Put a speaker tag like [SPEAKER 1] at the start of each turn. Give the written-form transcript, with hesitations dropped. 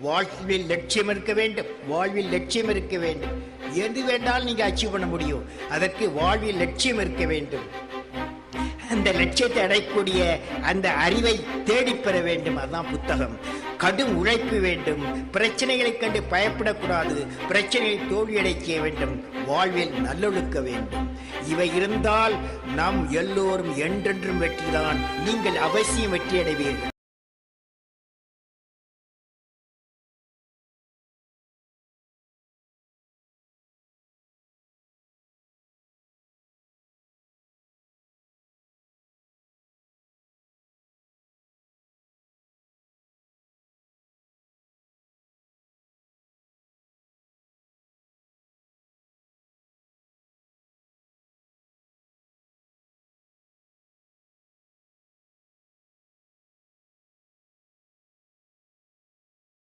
[SPEAKER 1] வாழ்வில் லட்சியம் இருக்க வேண்டும், வாழ்வில் லட்சியம் இருக்க வேண்டும். எது வேண்டாலும் நீங்க அச்சீவ் பண்ண முடியும். அதற்கு வாழ்வில் லட்சியம் இருக்க வேண்டும். அந்த லட்சியத்தை அடையக்கூடிய அந்த அறிவை தேடிப்பெற வேண்டும். அதுதான் புத்தகம். கடும் உழைப்பு வேண்டும். பிரச்சனைகளை கண்டு பயப்படக்கூடாது. பிரச்சனையை தோல்வியடை செய்ய வேண்டும். வாழ்வில் நல்லொழுக்க வேண்டும். இவை இருந்தால் நாம் எல்லோரும் என்றென்றும் வெற்றிதான். நீங்கள் அவசியம் வெற்றி அடைவீர்கள்.